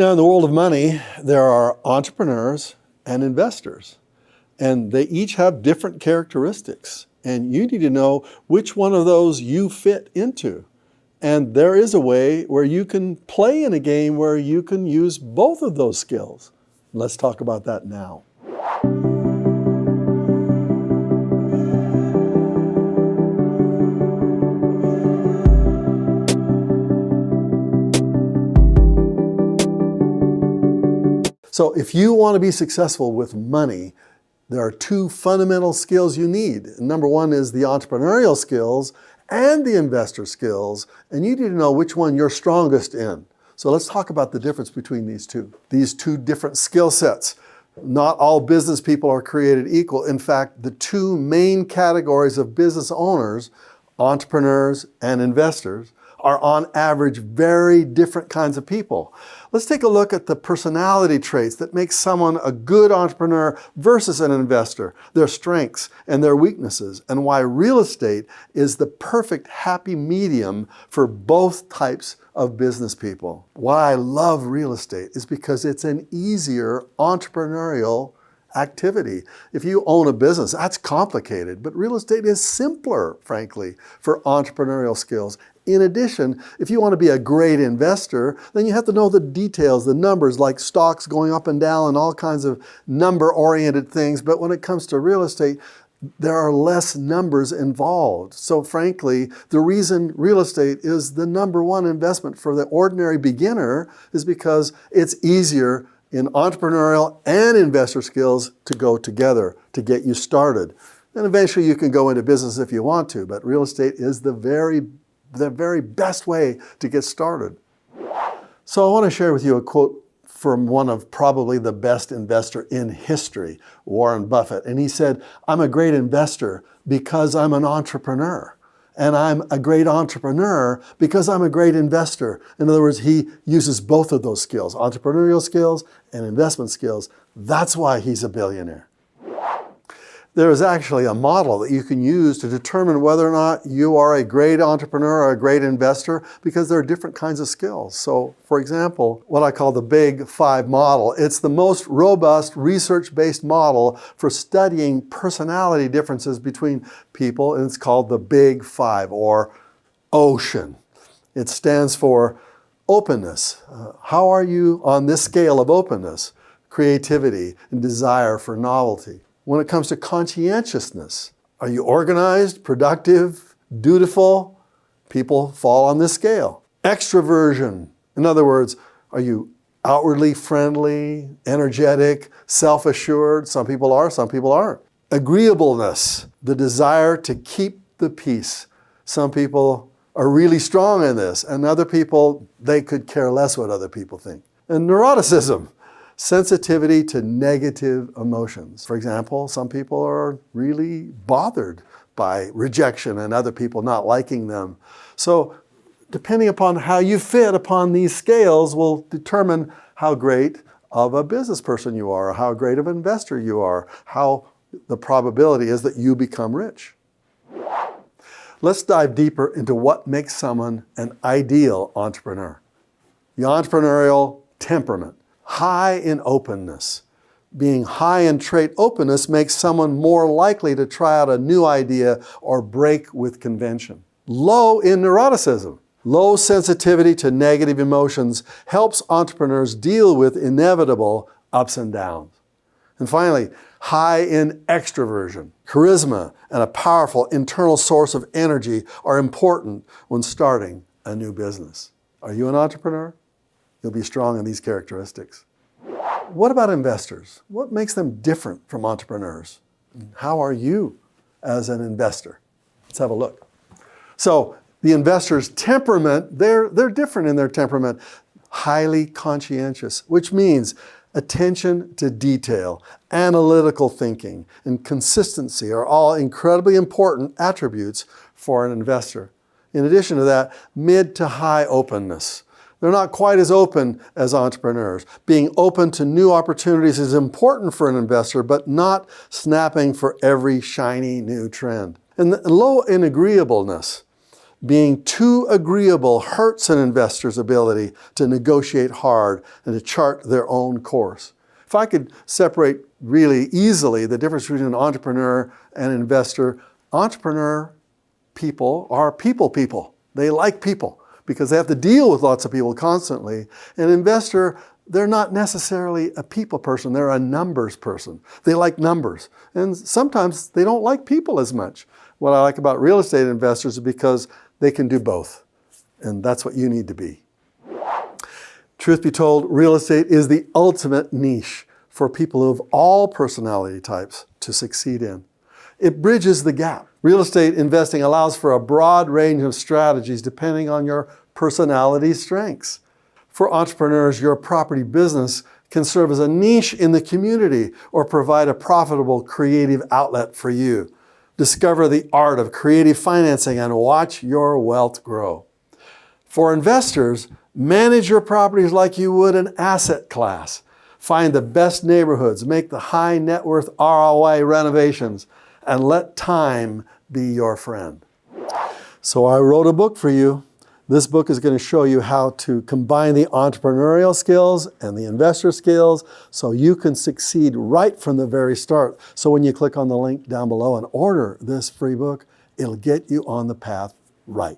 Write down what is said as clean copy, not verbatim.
Now, in the world of money, there are entrepreneurs and investors, and they each have different characteristics. And you need to know which one of those you fit into. And there is a way where you can play in a game where you can use both of those skills. Let's talk about that now. So if you want to be successful with money, there are two fundamental skills you need. Number one is the entrepreneurial skills and the investor skills, and you need to know which one you're strongest in. So let's talk about the difference between these two different skill sets. Not all business people are created equal. In fact, the two main categories of business owners, entrepreneurs and investors, are on average very different kinds of people. Let's take a look at the personality traits that make someone a good entrepreneur versus an investor, their strengths and their weaknesses, and why real estate is the perfect happy medium for both types of business people. Why I love real estate is because it's an easier entrepreneurial activity. If you own a business, that's complicated, but real estate is simpler, frankly, for entrepreneurial skills. In addition, if you want to be a great investor, then you have to know the details, the numbers, like stocks going up and down and all kinds of number-oriented things. But when it comes to real estate, there are less numbers involved. So frankly, the reason real estate is the number one investment for the ordinary beginner is because it's easier in entrepreneurial and investor skills to go together to get you started. And eventually you can go into business if you want to, but real estate is the very best way to get started. So I want to share with you a quote from one of probably the best investor in history, Warren Buffett. And he said, "I'm a great investor because I'm an entrepreneur. And I'm a great entrepreneur because I'm a great investor." In other words, he uses both of those skills, entrepreneurial skills and investment skills. That's why he's a billionaire. There is actually a model that you can use to determine whether or not you are a great entrepreneur or a great investor, because there are different kinds of skills. So, for example, what I call the Big Five model, it's the most robust research-based model for studying personality differences between people, and it's called the Big Five, or OCEAN. It stands for openness. How are you on this scale of openness, creativity, and desire for novelty? When it comes to conscientiousness, are you organized, productive, dutiful? People fall on this scale. Extroversion, in other words, are you outwardly friendly, energetic, self-assured? Some people are, some people aren't. Agreeableness, the desire to keep the peace. Some people are really strong in this, and other people, they could care less what other people think. And neuroticism, sensitivity to negative emotions. For example, some people are really bothered by rejection and other people not liking them. So depending upon how you fit upon these scales will determine how great of a business person you are, how great of an investor you are, how the probability is that you become rich. Let's dive deeper into what makes someone an ideal entrepreneur. The entrepreneurial temperament. High in openness. Being high in trait openness makes someone more likely to try out a new idea or break with convention. Low in neuroticism. Low sensitivity to negative emotions helps entrepreneurs deal with inevitable ups and downs. And finally, high in extroversion. Charisma and a powerful internal source of energy are important when starting a new business. Are you an entrepreneur? You'll be strong in these characteristics. What about investors? What makes them different from entrepreneurs? How are you as an investor? Let's have a look. So the investor's temperament, they're different in their temperament. Highly conscientious, which means attention to detail, analytical thinking, and consistency are all incredibly important attributes for an investor. In addition to that, mid to high openness. They're not quite as open as entrepreneurs. Being open to new opportunities is important for an investor, but not snapping for every shiny new trend. And low in agreeableness. Being too agreeable hurts an investor's ability to negotiate hard and to chart their own course. If I could separate really easily the difference between an entrepreneur and an investor, entrepreneur people are people. They like people because they have to deal with lots of people constantly. An investor, they're not necessarily a people person, they're a numbers person. They like numbers. And sometimes they don't like people as much. What I like about real estate investors is because they can do both. And that's what you need to be. Truth be told, real estate is the ultimate niche for people of all personality types to succeed in. It bridges the gap. Real estate investing allows for a broad range of strategies depending on your personality strengths. For entrepreneurs, your property business can serve as a niche in the community or provide a profitable creative outlet for you. Discover the art of creative financing and watch your wealth grow. For investors, manage your properties like you would an asset class. Find the best neighborhoods, make the high net worth ROI renovations, and let time be your friend. So I wrote a book for you. This book is going to show you how to combine the entrepreneurial skills and the investor skills so you can succeed right from the very start. So when you click on the link down below and order this free book, it'll get you on the path right.